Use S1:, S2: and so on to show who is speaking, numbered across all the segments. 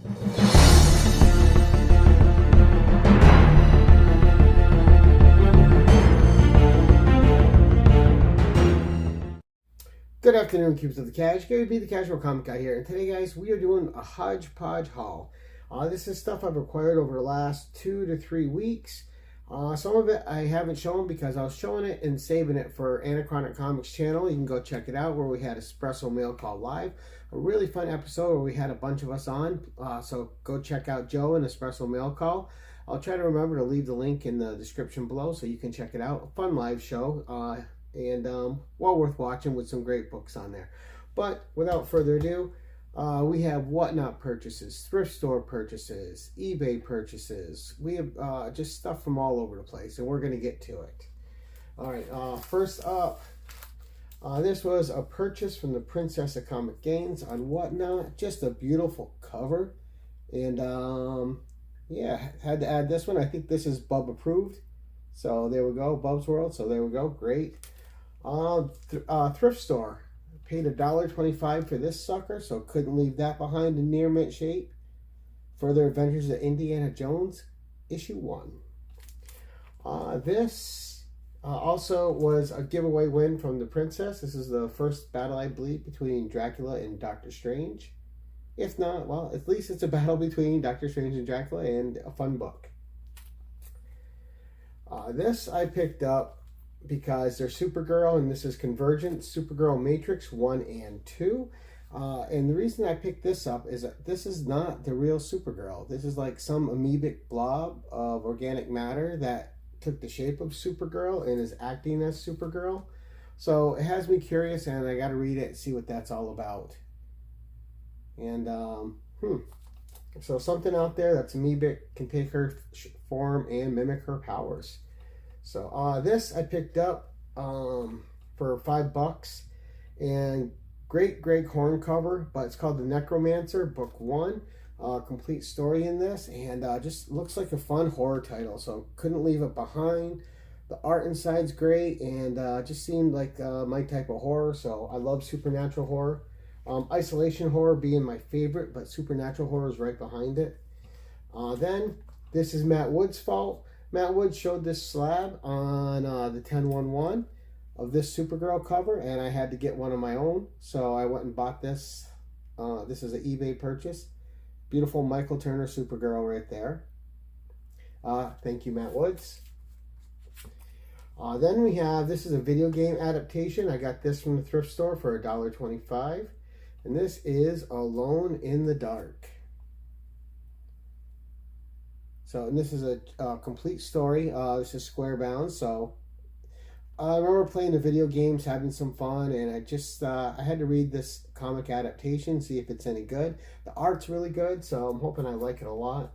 S1: Good afternoon, cubes of the Cash. Gary B, the Casual Comic Guy here. And today, guys, we are doing a hodgepodge haul. This is stuff I've acquired over the last 2 to 3 weeks. Some of it I haven't shown because I was showing it and saving it for Anachronic Comics channel. You can go check it out where we had Espresso Mail Call Live. A really fun episode where we had a bunch of us on. So go check out Joe and Espresso Mail Call. I'll try to remember to leave the link in the description below so you can check it out. A fun live show. And well worth watching with some great books on there. But without further ado, we have whatnot purchases, thrift store purchases, eBay purchases. We have just stuff from all over the place, and we're going to get to it. All right, first up, this was a purchase from the Princess of Comic Games on whatnot. Just a beautiful cover, and yeah, had to add this one. I think this is Bub approved, so there we go, Bub's World. So there we go, great. Thrift store. Paid $1.25 for this sucker, so couldn't leave that behind in near mint shape. Further Adventures of Indiana Jones, issue 1. This also was a giveaway win from the Princess. This is the first battle, I believe, between Dracula and Doctor Strange. If not, well, at least it's a battle between Doctor Strange and Dracula, and a fun book. This I picked up because they're Supergirl, and this is Convergent Supergirl Matrix 1 and 2. And the reason I picked this up is that this is not the real Supergirl. This is like some amoebic blob of organic matter that took the shape of Supergirl and is acting as Supergirl. So it has me curious, and I got to read it and see what that's all about. And, so something out there that's amoebic can take her form and mimic her powers. So this I picked up for $5, and great horn cover, but it's called The Necromancer, book 1. Complete story in this, and just looks like a fun horror title, so couldn't leave it behind. The art inside's great, and just seemed like my type of horror, so I love supernatural horror. Isolation horror being my favorite, but supernatural horror is right behind it. Then this is Matt Wood's fault. Matt Wood showed this slab on the 10/11 of this Supergirl cover, and I had to get one of my own, so I went and bought this. This is an eBay purchase. Beautiful Michael Turner Supergirl right there. Thank you, Matt Woods. Then we have, this is a video game adaptation. I got this from the thrift store for $1.25, and this is Alone in the Dark. So, and this is a complete story. This is square bound. So, I remember playing the video games, having some fun, and I just, I had to read this comic adaptation, see if it's any good. The art's really good, so I'm hoping I like it a lot.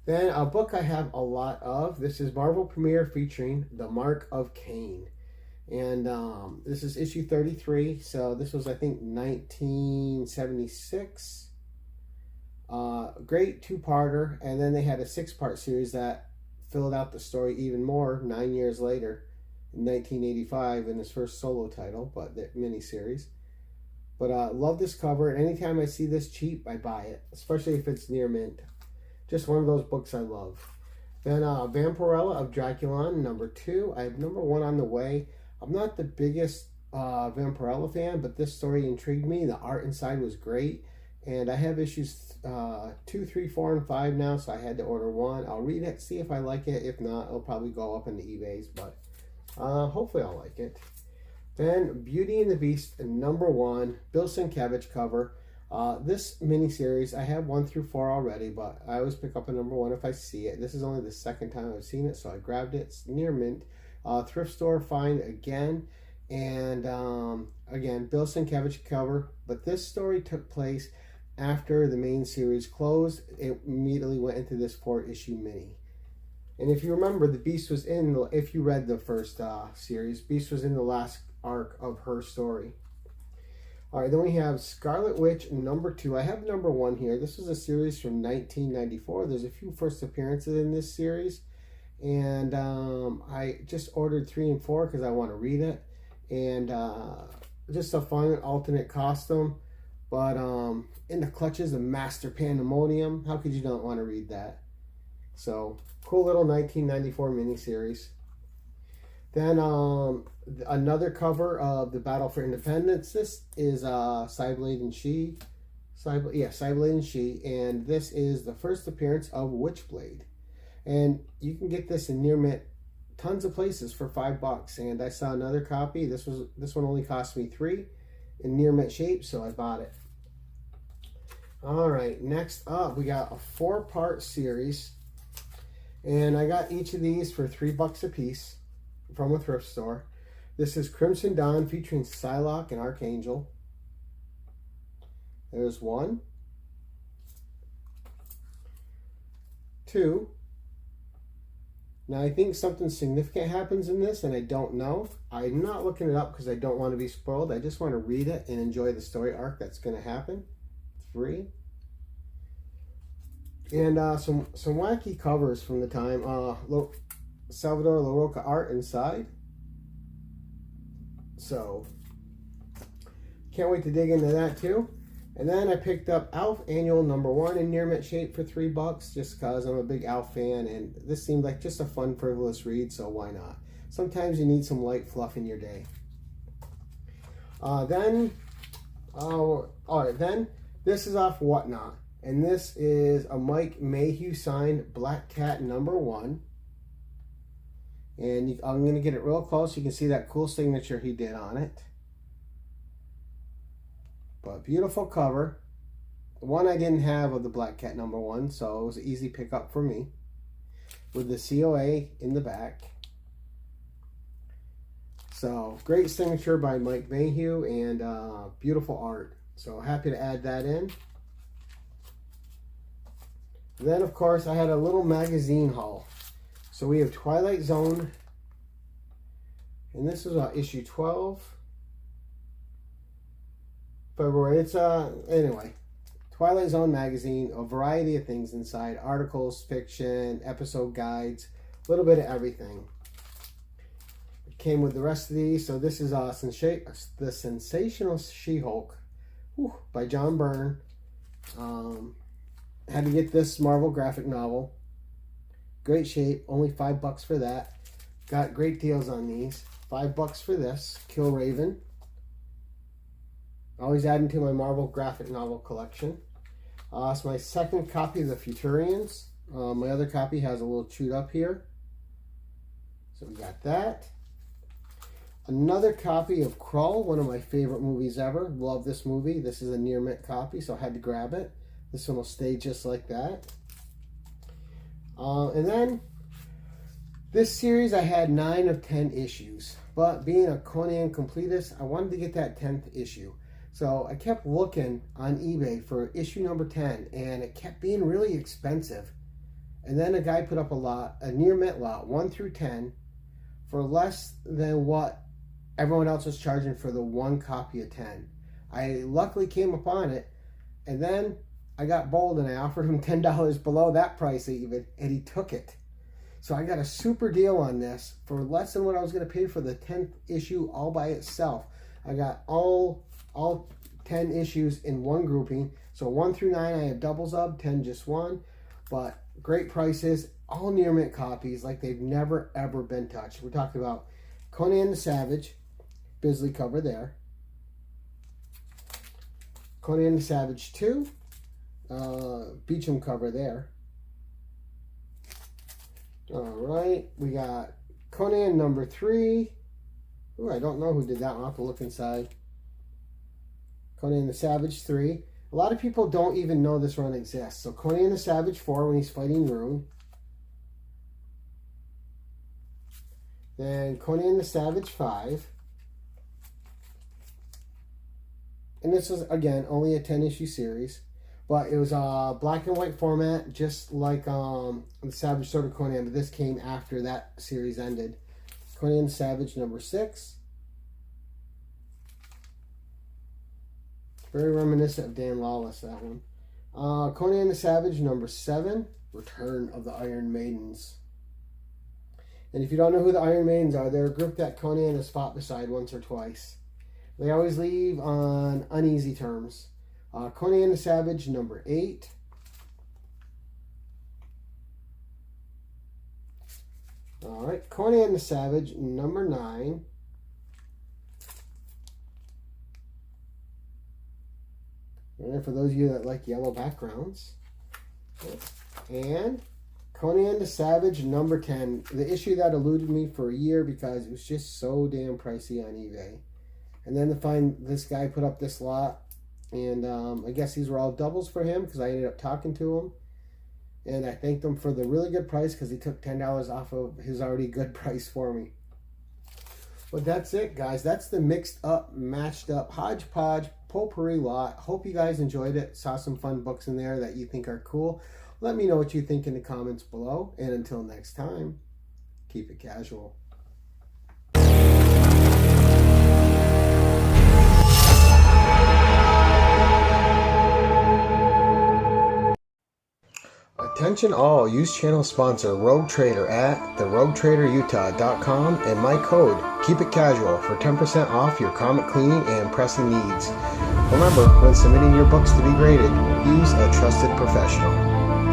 S1: Then, a book I have a lot of. This is Marvel Premiere featuring The Mark of Cain. And this is issue 33. So, this was, I think, 1976. Great 2-parter, and then they had a 6-part series that filled out the story even more 9 years later in 1985 in his first solo title, but the miniseries. But love this cover, and anytime I see this cheap, I buy it, especially if it's near mint. Just one of those books I love. Then Vampirella of Draculon, number 2. I have number 1 on the way. I'm not the biggest Vampirella fan, but this story intrigued me. The art inside was great. And I have issues 2, 3, 4, and 5 now, so I had to order 1. I'll read it, see if I like it. If not, it'll probably go up in the eBays, but hopefully I'll like it. Then Beauty and the Beast, number 1, Bill Sienkiewicz cover. This miniseries, I have 1 through 4 already, but I always pick up a number 1 if I see it. This is only the second time I've seen it, so I grabbed it. It's near mint. Thrift store find again. And again, Bill Sienkiewicz cover. But this story took place after the main series closed. It immediately went into this 4-issue mini. And if you remember, the Beast was in, if you read the first series, Beast was in the last arc of her story. All right, then we have Scarlet Witch number 2. I have number 1 here. This was a series from 1994. There's a few first appearances in this series. And I just ordered 3 and 4 because I want to read it. And just a fun alternate costume. But In the Clutches of Master Pandemonium. How could you not want to read that? So, cool little 1994 miniseries. Then another cover of the Battle for Independence. This is Cyblade and She. Cyblade and She. And this is the first appearance of Witchblade. And you can get this in near mint tons of places for $5. And I saw another copy. This one only cost me $3 in near mint shape, so I bought it. All right, next up we got a 4-part series. And I got each of these for $3 a piece from a thrift store. This is Crimson Dawn featuring Psylocke and Archangel. There's 1, 2. Now I think something significant happens in this and I don't know. I'm not looking it up because I don't want to be spoiled. I just want to read it and enjoy the story arc that's going to happen. 3. And some wacky covers from the time. Salvador LaRocca art inside. So, can't wait to dig into that too. And then I picked up Alf Annual #1 in near mint shape for $3 just because I'm a big Alf fan and this seemed like just a fun, frivolous read, so why not? Sometimes you need some light fluff in your day. Then this is off Whatnot. And this is a Mike Mayhew signed Black Cat #1. And I'm going to get it real close. You can see that cool signature he did on it. But beautiful cover. One I didn't have of the Black Cat #1, so it was an easy pickup for me. With the COA in the back. So, great signature by Mike Mayhew and beautiful art. So, happy to add that in. Then, of course, I had a little magazine haul. So we have Twilight Zone. And this is issue 12. February. It's, anyway. Twilight Zone magazine. A variety of things inside. Articles, fiction, episode guides. A little bit of everything. It came with the rest of these. So this is The Sensational She-Hulk by John Byrne. Had to get this Marvel graphic novel. Great shape. Only $5 for that. Got great deals on these. $5 for this. Kill Raven. Always adding to my Marvel graphic novel collection. It's my second copy of the Futurians. My other copy has a little chewed up here. So we got that. Another copy of Krull, one of my favorite movies ever. Love this movie. This is a near mint copy, so I had to grab it. This one will stay just like that. And then, this series I had 9 of 10 issues. But being a Conan completist, I wanted to get that 10th issue. So I kept looking on eBay for issue number 10, and it kept being really expensive. And then a guy put up a near mint lot, 1 through 10, for less than what everyone else was charging for the 1 copy of 10. I luckily came upon it, and then I got bold and I offered him $10 below that price even, and he took it. So I got a super deal on this for less than what I was going to pay for the 10th issue all by itself. I got all 10 issues in one grouping. So 1 through 9 I have doubles of, 10 just 1. But great prices, all near mint copies like they've never ever been touched. We're talking about Conan the Savage, Bisley cover there. Conan the Savage 2. Beecham cover there. Alright, we got Conan #3. Ooh, I don't know who did that one. I'll have to look inside. Conan the Savage 3. A lot of people don't even know this run exists. So Conan the Savage 4 when he's fighting Rune. Then Conan the Savage 5. And this was, again, only a 10-issue series. But it was a black and white format, just like the Savage Sword of Conan. But this came after that series ended. Conan the Savage #6. Very reminiscent of Dan Lawless, that one. Conan the Savage #7. Return of the Iron Maidens. And if you don't know who the Iron Maidens are, they're a group that Conan has fought beside once or twice. They always leave on uneasy terms. Conan the Savage, number 8. All right, Conan the Savage, number 9. And for those of you that like yellow backgrounds. And Conan the Savage, number 10. The issue that eluded me for a year because it was just so damn pricey on eBay. And then to find this guy put up this lot. And I guess these were all doubles for him because I ended up talking to him. And I thanked him for the really good price because he took $10 off of his already good price for me. But that's it, guys. That's the mixed up, matched up, hodgepodge, potpourri lot. Hope you guys enjoyed it. Saw some fun books in there that you think are cool. Let me know what you think in the comments below. And until next time, keep it casual. Attention all, use channel sponsor Rogue Trader at theroguetraderutah.com and my code KEEPITCASUAL for 10% off your comic cleaning and pressing needs. Remember, when submitting your books to be graded, use a trusted professional.